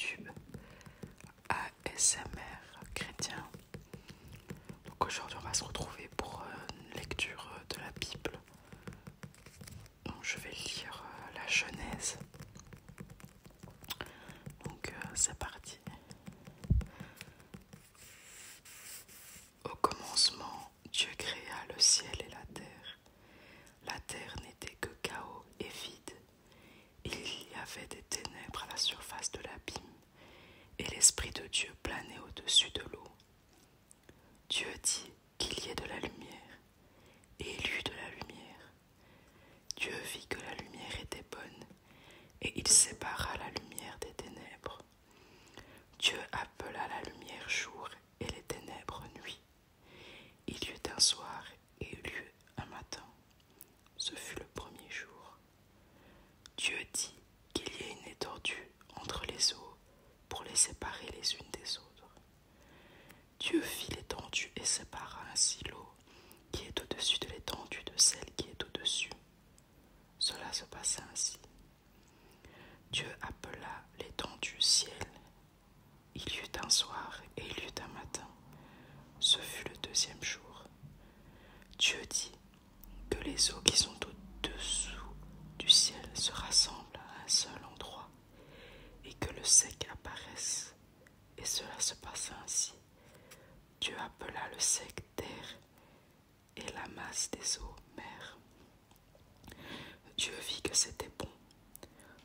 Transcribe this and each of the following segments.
YouTube ASMR chrétien. Donc aujourd'hui on va se retrouver pour une lecture de la Bible. Donc je vais lire la Genèse. Donc c'est parti. Au commencement, Dieu créa le ciel et la terre. La terre n'était que chaos et vide. Il y avait des ténèbres à la surface de l'abîme, et l'Esprit de Dieu planait au-dessus de l'eau. Dieu dit qu'il y ait de la lumière, et il y eut de la lumière. Dieu vit que la lumière était bonne, et il sépara la lumière des ténèbres. Dieu appela la lumière jour, et les ténèbres nuit. Il y eut un soir, et il y eut un matin. Ce fut le premier jour. Dieu dit qu'il y ait une étendue entre les eaux pour les séparer les unes des autres. Dieu fit l'étendue et sépara ainsi l'eau qui est au-dessus de l'étendue de celle qui est au-dessus. Cela se passa ainsi. Dieu appela l'étendue ciel. Il y eut un soir et il y eut un matin. Ce fut le deuxième jour. Dieu dit que les eaux qui sont au-dessous du ciel se rassemblent à un seul endroit et que le sec apparaisse. Et cela se passa ainsi. Dieu appela le sec terre et la masse des eaux mer. Dieu vit que c'était bon.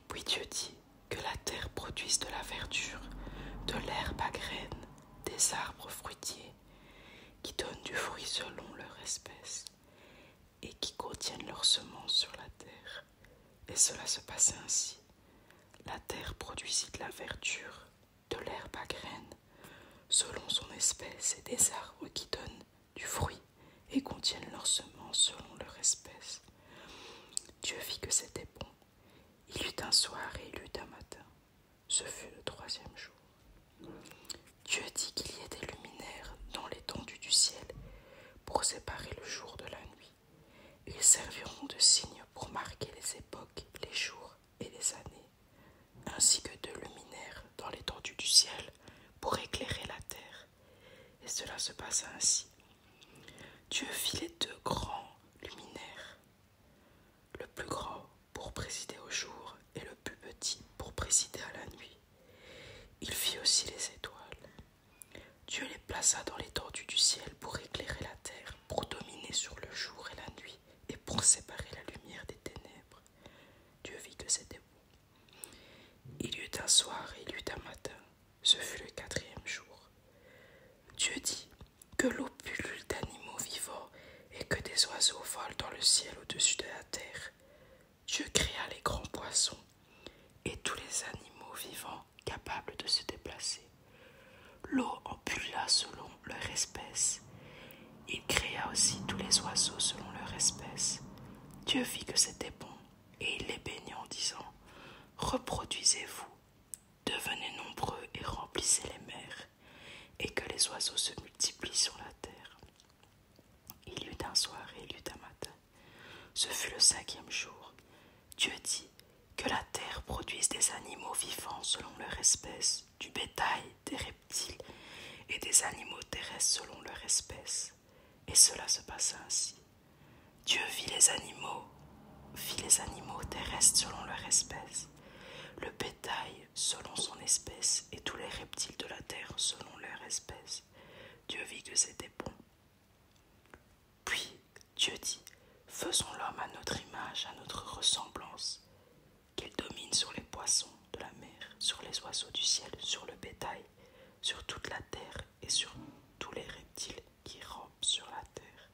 Puis Dieu dit que la terre produise de la verdure, de l'herbe à graines, des arbres fruitiers, qui donnent du fruit selon leur espèce, et qui contiennent leurs semences sur la terre. Et cela se passait ainsi. La terre produisit de la verdure, de l'herbe à graines, selon son espèce, et des arbres qui donnent du fruit et contiennent leurs semences selon leur espèce. Dieu vit que c'était bon. Il y eut un soir et il y eut un matin. Ce fut le troisième jour. Dieu dit qu'il y ait des luminaires dans l'étendue du ciel pour séparer le jour de la nuit. Ils serviront de signes pour marquer les époques, les jours et les années, ainsi que de luminaires dans l'étendue du ciel pour éclairer la terre. Et cela se passa ainsi. Dieu fit les deux grands luminaires, le plus grand pour présider au jour et le plus petit pour présider à la nuit. Il fit aussi les étoiles. Dieu les plaça dans l'étendue du ciel pour éclairer la terre, pour dominer sur le jour et la nuit et pour séparer la lumière des ténèbres. Dieu vit que c'était bon. Il y eut un soir et il y eut un matin. Ce fut le quatrième jour. Dieu dit que l'eau pullule d'animaux vivants et que des oiseaux volent dans le ciel au-dessus de la terre. Dieu créa les grands poissons et tous les animaux vivants capables de se déplacer. L'eau en pullula selon leur espèce. Il créa aussi tous les oiseaux selon leur espèce. Dieu vit que c'était bon et il les bénit en disant : reproduisez-vous, devenez nombreux et remplissez les mers, et que les oiseaux se multiplient sur la terre. Il y eut un soir et il y eut un matin. Ce fut le cinquième jour. Dieu dit que la terre produise des animaux vivants selon leur espèce, du bétail, des reptiles et des animaux terrestres selon leur espèce. Et cela se passa ainsi. Dieu fit les animaux terrestres selon leur espèce, le bétail selon son espèce et tous les reptiles de la terre selon leur espèce. Dieu vit que c'était bon. Puis Dieu dit : faisons l'homme à notre image, à notre ressemblance, qu'il domine sur les poissons de la mer, sur les oiseaux du ciel, sur le bétail, sur toute la terre et sur tous les reptiles qui rampent sur la terre.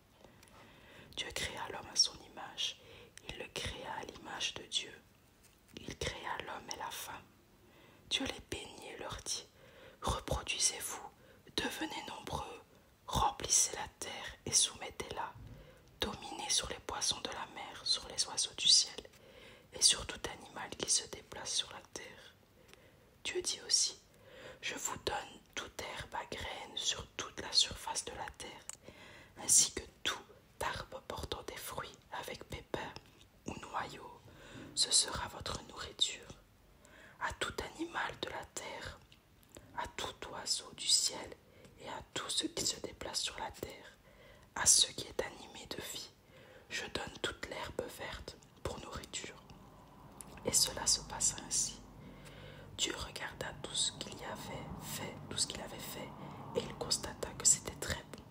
Dieu créa l'homme à son image, il le créa à l'image de Dieu. Il créa l'homme et la femme. Dieu les bénit et leur dit : reproduisez-vous, devenez nombreux, remplissez la terre et soumettez-la, dominez sur les poissons de la mer, sur les oiseaux du ciel et sur tout animal qui se déplace sur la terre. Dieu dit aussi : je vous donne toute herbe à graines sur toute la surface de la terre, ainsi que tout arbre portant des fruits avec pépins ou noyaux, ce sera votre nourriture. à tout animal de la terre, à tout oiseau du ciel et à tout ce qui se déplace sur la terre, à ce qui est animé de vie. Je donne toute l'herbe verte pour nourriture. » Et cela se passa ainsi. Dieu regarda tout ce qu'il avait fait, et il constata que c'était très bon.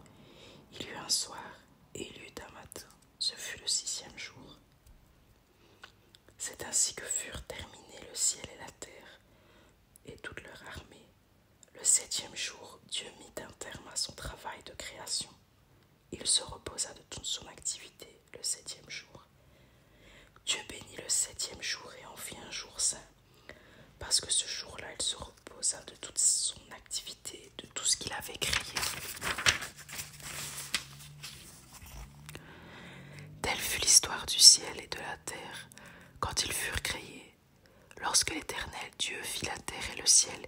Il y eut un soir et il y eut un matin. Ce fut le 6e jour. C'est ainsi que furent terminés le ciel et la terre, et toute leur armée. Le 7e jour, Dieu mit un terme à son travail de création. Il se reposa de toute son activité le 7e jour. Dieu bénit le 7e jour et en fit un jour saint, parce que ce jour-là, il se reposa de toute son activité, de tout ce qu'il avait créé. Telle fut l'histoire du ciel et de la terre quand ils furent créés. Lorsque l'Éternel Dieu fit la terre et le ciel,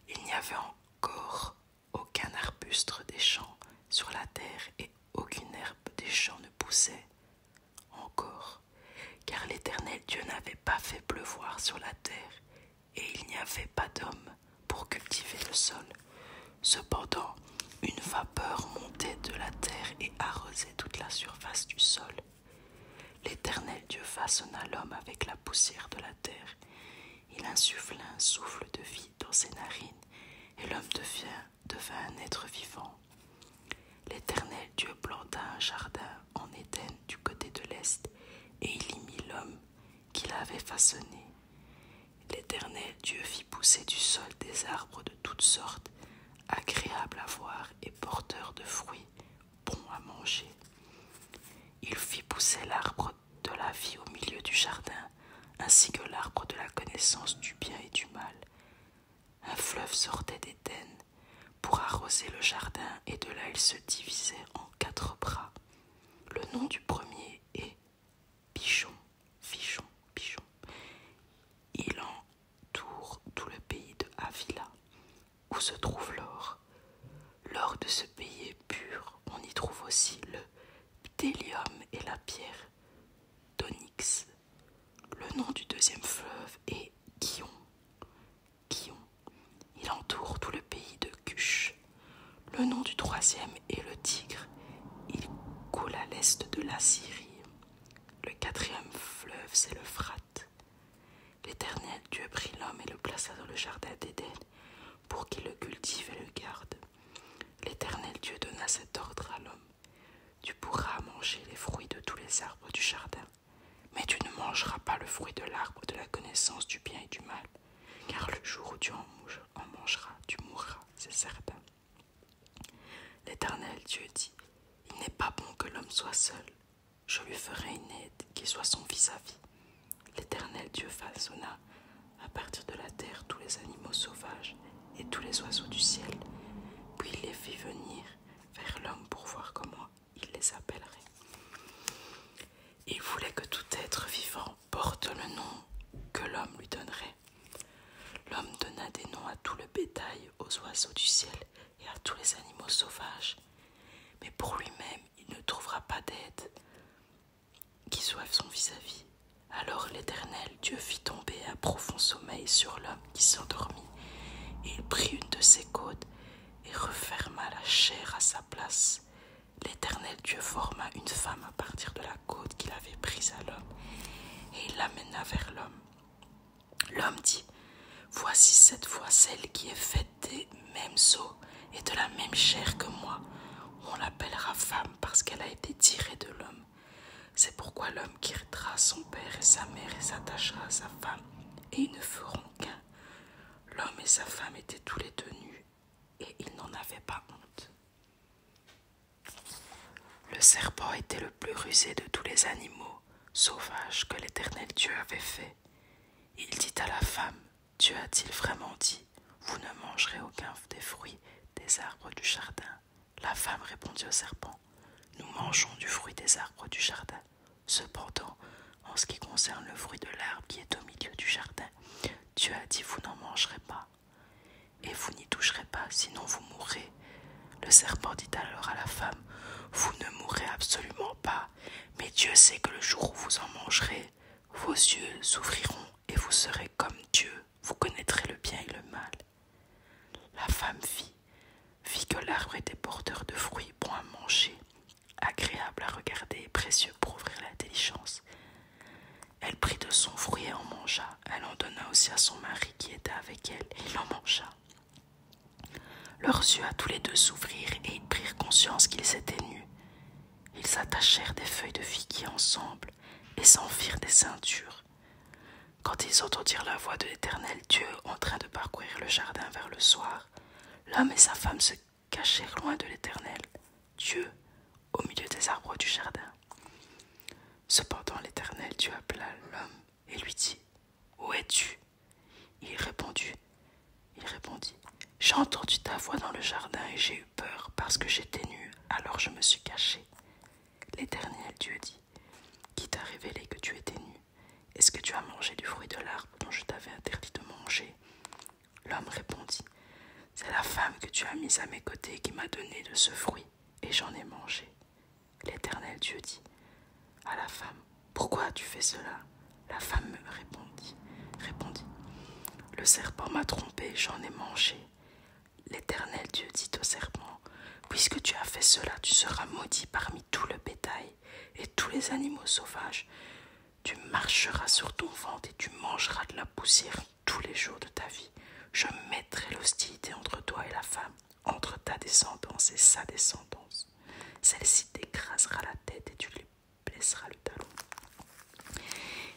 il n'y avait encore aucun arbuste des champs sur la terre et aucune herbe des champs ne poussait encore, car l'Éternel Dieu n'avait pas fait pleuvoir sur la terre et il n'y avait pas d'homme pour cultiver le sol. Cependant, une vapeur montait de la terre et arrosait toute la surface du sol. L'Éternel Dieu façonna l'homme avec la poussière de la terre. Il insuffla un souffle de vie dans ses narines, et l'homme devint un être vivant. L'Éternel Dieu planta un jardin en Éden du côté de l'est, et il y mit l'homme qu'il avait façonné. L'Éternel Dieu fit pousser du sol des arbres de toutes sortes, agréables à voir et porteurs de fruits, bons à manger. Il fit pousser l'arbre de la vie au milieu du jardin, ainsi que l'arbre de la connaissance du bien et du mal. Un fleuve sortait d'Éden pour arroser le jardin, et de là il se divisait en 4 bras. Le nom du premier est Pichon. Il entoure tout le pays de Havila, où se trouve l'or. L'or de ce pays est pur. On y trouve aussi le bdellium et la pierre d'onyx. Le nom du 2e fleuve est Gihon. Il entoure tout le pays de Cush. Le nom du 3e est le Tigre. Il coule à l'est de la Syrie. Le 4e fleuve, c'est l'Euphrate. L'Éternel Dieu prit l'homme et le plaça dans le jardin d'Éden pour qu'il le cultive et le garde. L'Éternel Dieu donna cet ordre à l'homme. Tu pourras manger les fruits de tous les arbres du jardin, mais tu ne mangeras pas le fruit de l'arbre de la connaissance du bien et du mal, car le jour où tu en mangeras, tu mourras, c'est certain. L'Éternel Dieu dit, il n'est pas bon que l'homme soit seul. Je lui ferai une aide qui soit son vis-à-vis. L'Éternel Dieu façonna à partir de la terre tous les animaux sauvages et tous les oiseaux du ciel, puis il les fit venir vers l'homme pour voir comment il les appellerait. Il voulait que tout être vivant porte le nom que l'homme lui donnerait. L'homme donna des noms à tout le bétail, aux oiseaux du ciel et à tous les animaux sauvages. Mais pour lui-même, il ne trouvera pas d'aide qui soit son vis-à-vis. Alors l'Éternel Dieu fit tomber un profond sommeil sur l'homme qui s'endormit. Et il prit une de ses côtes et referma la chair à sa place. L'Éternel Dieu forma une femme à partir de la côte qu'il avait prise à l'homme, et il l'amena vers l'homme. L'homme dit, voici cette fois celle qui est faite des mêmes os et de la même chair que moi. On l'appellera femme parce qu'elle a été tirée de l'homme. C'est pourquoi l'homme quittera son père et sa mère et s'attachera à sa femme, et ils ne feront qu'un. L'homme et sa femme étaient tous les deux nus, et ils n'en avaient pas honte. Le serpent était le plus rusé de tous les animaux sauvages que l'Éternel Dieu avait fait. Il dit à la femme, Dieu a-t-il vraiment dit, vous ne mangerez aucun des fruits des arbres du jardin? La femme répondit au serpent, nous mangeons du fruit des arbres du jardin. Cependant, en ce qui concerne le fruit de l'arbre qui est au milieu du jardin, Dieu a dit, vous n'en mangerez pas, et vous n'y toucherez pas, sinon vous mourrez. Le serpent dit alors à la femme, vous ne mourrez absolument pas, mais Dieu sait que le jour où vous en mangerez, vos yeux s'ouvriront et vous serez comme Dieu, vous connaîtrez le bien et le mal. » La femme vit que l'arbre était porteur de fruits bons à manger, agréable à regarder et précieux pour ouvrir l'intelligence. Elle prit de son fruit et en mangea. Elle en donna aussi à son mari qui était avec elle, et il en mangea. Leurs yeux à tous les deux s'ouvrirent et ils prirent conscience qu'ils étaient nus. Ils attachèrent des feuilles de figuier ensemble et s'en firent des ceintures. Quand ils entendirent la voix de l'Éternel Dieu en train de parcourir le jardin vers le soir, l'homme et sa femme se cachèrent loin de l'Éternel Dieu au milieu des arbres du jardin. Cependant l'Éternel Dieu appela l'homme et lui dit : « Où es-tu ? » Il répondit : « J'ai entendu ta voix dans le jardin et j'ai eu peur parce que j'étais nu, alors je me suis caché. » L'Éternel Dieu dit : « Qui t'a révélé que tu étais nu ? Est-ce que tu as mangé du fruit de l'arbre dont je t'avais interdit de manger ? » L'homme répondit : « C'est la femme que tu as mise à mes côtés qui m'a donné de ce fruit, et j'en ai mangé. » L'Éternel Dieu dit à la femme : « Pourquoi as-tu fait cela ? » La femme me répondit : « Le serpent m'a trompé, j'en ai mangé. » L'Éternel Dieu dit au serpent : « Puisque tu as fait cela, tu seras maudit parmi tout le bétail et tous les animaux sauvages. Tu marcheras sur ton ventre et tu mangeras de la poussière tous les jours de ta vie. Je mettrai l'hostilité entre toi et la femme, entre ta descendance et sa descendance. Celle-ci t'écrasera la tête et tu lui blesseras le talon. »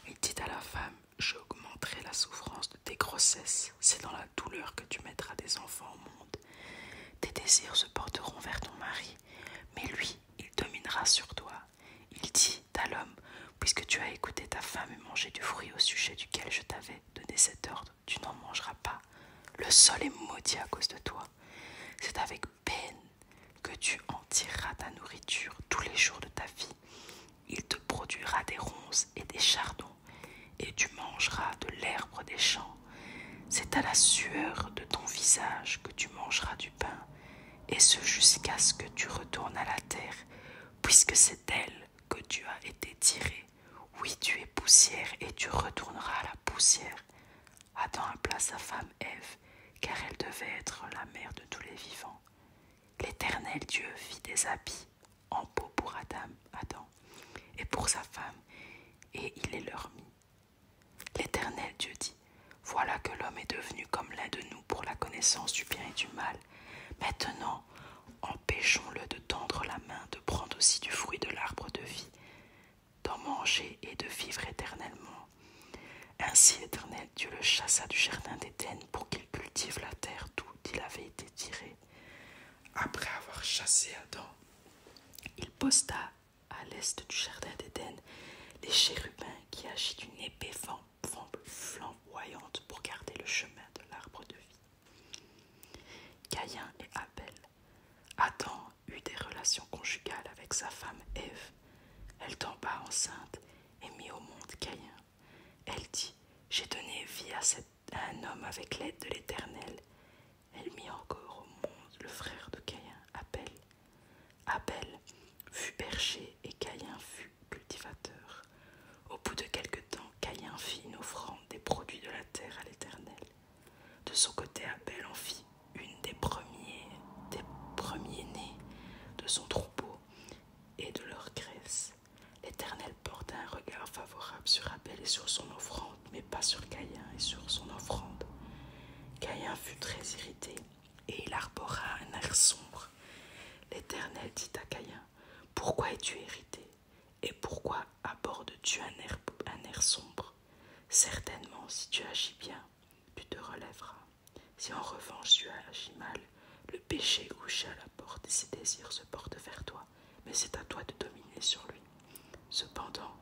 Il dit à la femme : « J'augmenterai la souffrance de tes grossesses. C'est dans la douleur que tu mettras des enfants au monde. Tes désirs se porteront vers ton mari, mais lui, il dominera sur toi. » Il dit à l'homme : « Puisque tu as écouté ta femme et mangé du fruit au sujet duquel je t'avais donné cet ordre, tu n'en mangeras pas. Le sol est maudit à cause de toi. C'est avec peine que tu en tireras ta nourriture tous les jours de ta vie. Il te produira des ronces et des chardons, et tu mangeras de l'herbe des champs. C'est à la sueur de ton visage que tu mangeras du pain, et ce jusqu'à ce que tu retournes à la terre, puisque c'est d'elle que tu as été tiré. Oui, tu es poussière, et tu retourneras à la poussière. » Adam appela sa femme Ève, car elle devait être la mère de tous les vivants. L'Éternel Dieu fit des habits en peau pour Adam, et pour sa femme, et il les leur mit. L'Éternel Dieu dit : « Voilà que l'homme est devenu comme l'un de nous pour la connaissance du bien et du mal. Maintenant, empêchons-le de tendre la main, de prendre aussi du fruit de l'arbre de vie, d'en manger et de vivre éternellement. » Ainsi l'Éternel Dieu le chassa du jardin d'Éden pour qu'il cultive la terre d'où il avait été tiré. Après avoir chassé Adam, il posta à l'est du jardin d'Éden les chérubins qui agitent une épée flamboyante pour garder le chemin de l'arbre de vie. Caïn et Abel. Adam eut des relations conjugales avec sa femme Ève. Elle tomba enceinte et mit au monde Caïn. Elle dit : « J'ai donné vie à un homme avec l'aide de l'Éternel. » Elle mit encore au monde le frère de Caïn, Abel. Abel fut berger et Caïn fut cultivateur. Au bout de quelque temps, Caïn fit une offrande des produits de la terre à l'Éternel. De son côté, Abel en fit une des premiers-nés de son troupeau et de leur graisse. L'Éternel porta un regard favorable sur Abel et sur son offrande, mais pas sur Caïn et sur son offrande. Caïn fut très irrité et il arbora un air sombre. L'Éternel dit à Caïn : « Pourquoi es-tu irrité ? Et pourquoi abordes-tu un air sombre ? Certainement, si tu agis bien, tu te relèveras. Si en revanche tu agis mal, le péché est couché à la porte et ses désirs se portent vers toi, mais c'est à toi de dominer sur lui. » Cependant,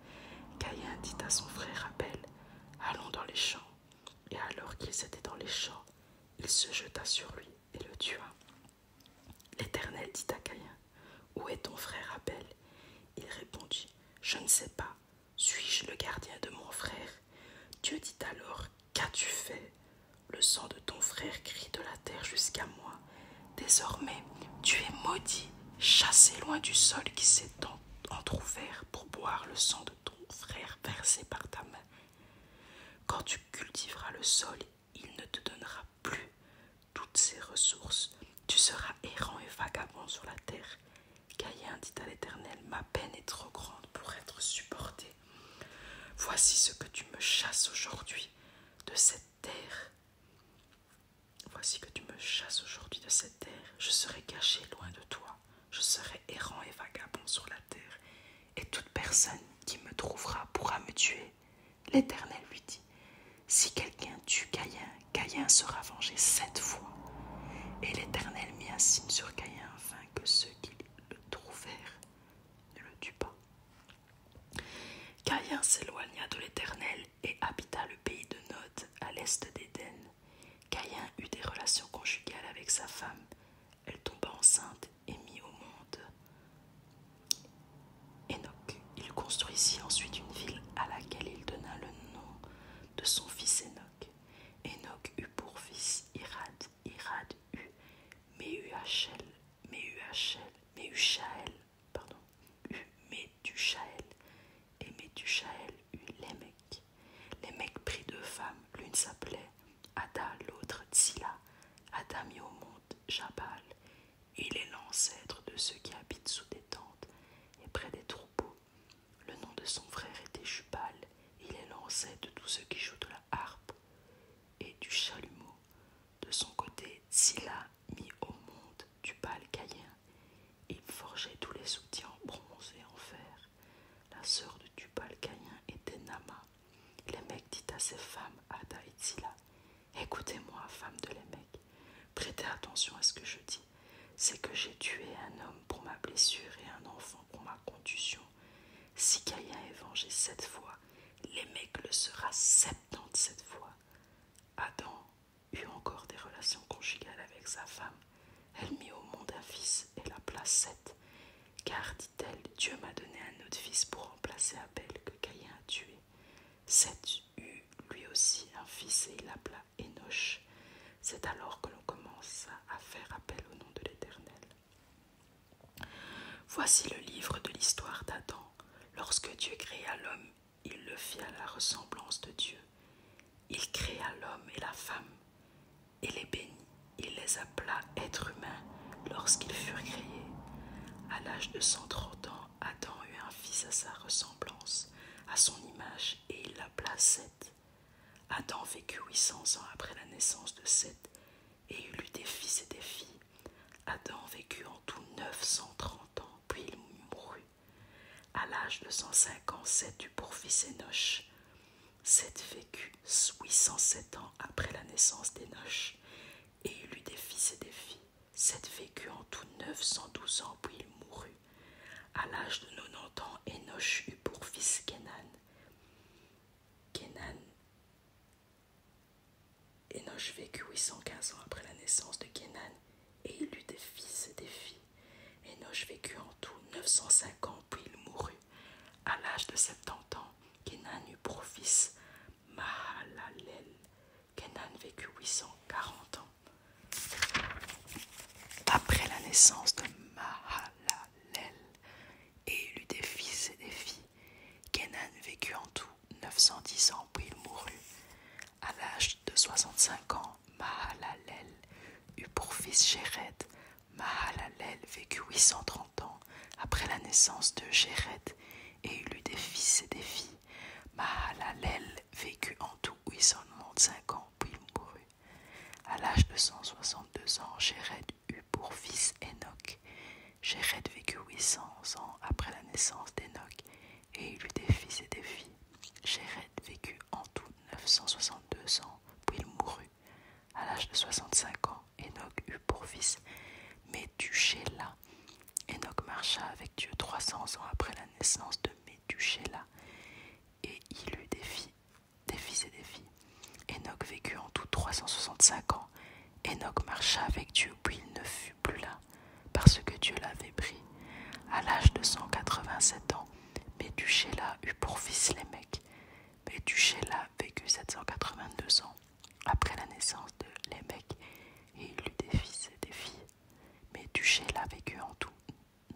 Caïn dit à son frère Abel : « Allons dans les champs. » Et alors qu'ils étaient dans les champs, il se jeta sur lui et le tua. L'Éternel dit à Caïn : « Où est ton frère Abel ? » Il répondit : « Je ne sais pas. Suis-je le gardien de mon frère ? » Dieu dit alors : « Qu'as-tu fait ? Le sang de ton frère crie de la terre jusqu'à moi. Désormais, tu es maudit, chassé loin du sol qui s'est entrouvert pour boire le sang de ton frère versé par ta main. » Quand tu cultiveras le sol, il ne te donnera plus toutes ses ressources. Tu seras errant et vagabond sur la terre. Caïn dit à l'Éternel, ma peine est trop grande pour être supportée. Voici ce que tu me chasses aujourd'hui de cette terre. Voici que tu me chasses aujourd'hui de cette terre. Je serai caché loin de toi. Je serai errant et vagabond sur la terre. Et toute personne qui me trouvera pourra me tuer. L'Éternel lui dit, si quelqu'un tue Caïn, Caïn sera vengé 7 fois. Et l'Éternel mit un signe sur Caïn afin que ceux qui le trouvèrent ne le tuent pas. Caïn s'éloigna de l'Éternel et habita le pays de Nod à l'est d'Éden. Caïn eut des relations conjugales avec sa femme. Elle tomba enceinte et mit au monde Enoch. Il construisit ensuite une ville à laquelle il donna le nom de son fils Enoch. Enoch eut pour fils Irad. Irad eut Méhujaël, et Méthujaël eut Lémec. Lémec prit 2 femmes, l'une s'appelait Ada, l'autre Tsila. Ada mit au monde Jabal. Il est l'ancêtre de ceux qui habitent sous des tentes et près des troupeaux. Le nom de son frère était Jubal. Il est l'ancêtre de tous ceux qui jouent de la harpe et du chalumeau. De son côté, Tsila mit au monde Tubal-Caïn. Il forgeait tous les outils en bronze et en fer. La sœur de Tubal-Caïn était Nama. Lémec dit à ses femmes, Ada et Tsila, écoutez-moi, femmes de Lémec, prêtez attention à ce que je dis. C'est que j'ai tué un homme pour ma blessure et un enfant pour ma contusion. Si Caïn est vengé 7 fois, Lémec le sera 77 fois. Adam eut encore des relations conjugales avec sa femme. Elle mit au monde un fils et l'appela Seth. Car, dit-elle, Dieu m'a donné un autre fils pour remplacer Abel que Caïn a tué. Seth eut lui aussi un fils et il l'appela Enoch. C'est alors que l'on commença à faire appel au nom de l'Éternel. Voici le livre de l'histoire d'Adam. Lorsque Dieu créa l'homme, il le fit à la ressemblance de Dieu. Il créa l'homme et la femme, et les bénit. Il les appela êtres humains lorsqu'ils furent créés. À l'âge de 130 ans, Adam eut un fils à sa ressemblance, à son image, et il l'appela Seth. Adam vécut 800 ans après la naissance de Seth, et il eut des fils et des filles. Adam vécut en tout 930 ans, puis il mourut. À l'âge de 105 ans, Seth eut pour fils Enoch. Seth vécut 807 ans après la naissance d'Enoch, et il eut des fils et des filles. Seth vécut en tout 912 ans, puis il mourut. À l'âge de 90 ans, Enoch eut pour fils Kénan. Enoch vécut 815 ans après la naissance de Kénan, et il eut des fils et des filles. Enoch vécut en tout 905 ans, puis il mourut. À l'âge de 70 ans, Kénan eut pour fils Mahalalel. Kénan vécut 840 ans. Après la naissance de Mahalalel, et il eut des fils et des filles, Kénan vécut en tout 910 ans, puis il mourut. À l'âge de 65 ans, Mahalalel eut pour fils Jéred. Mahalalel vécut 830 ans après la naissance de Jéred, et il eut des fils et des filles. Mahalalel vécut en tout 895 ans, puis il mourut. À l'âge de 162 ans, Jéred eut pour fils Enoch. Jéred vécut 800 ans après la naissance d'Enoch, et il eut des fils et des filles. Jéred vécut en tout 962 ans, puis il mourut. À l'âge de 65 ans, Enoch eut pour fils Méthusélah. Enoch marcha avec Dieu 300 ans après la naissance de Méthusélah, et il eut des fils et des filles. Enoch vécut en tout 365 ans. Enoch marcha avec Dieu, puis il ne fut plus là, parce que Dieu l'avait pris. À l'âge de 187 ans, Méthusélah eut pour fils Lémec. Méthusélah vécut 782 ans après la naissance de Lémec, et il eut des fils et des filles. Méthusélah vécut en tout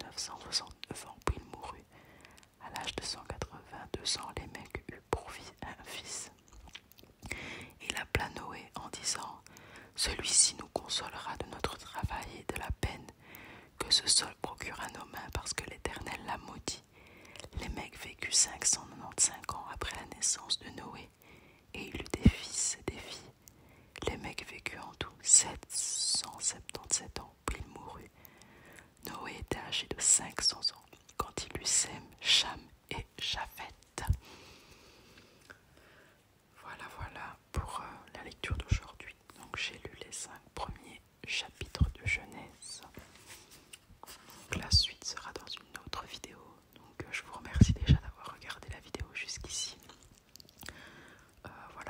969 ans, puis il mourut. À l'âge de 182 ans, Lémec eut pour un fils.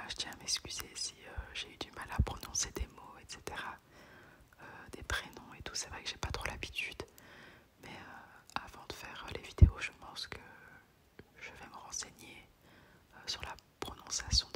je tiens à m'excuser si j'ai eu du mal à prononcer des mots, etc. Des prénoms et tout, c'est vrai que j'ai pas trop l'habitude. Mais avant de faire les vidéos, je pense que je vais me renseigner sur la prononciation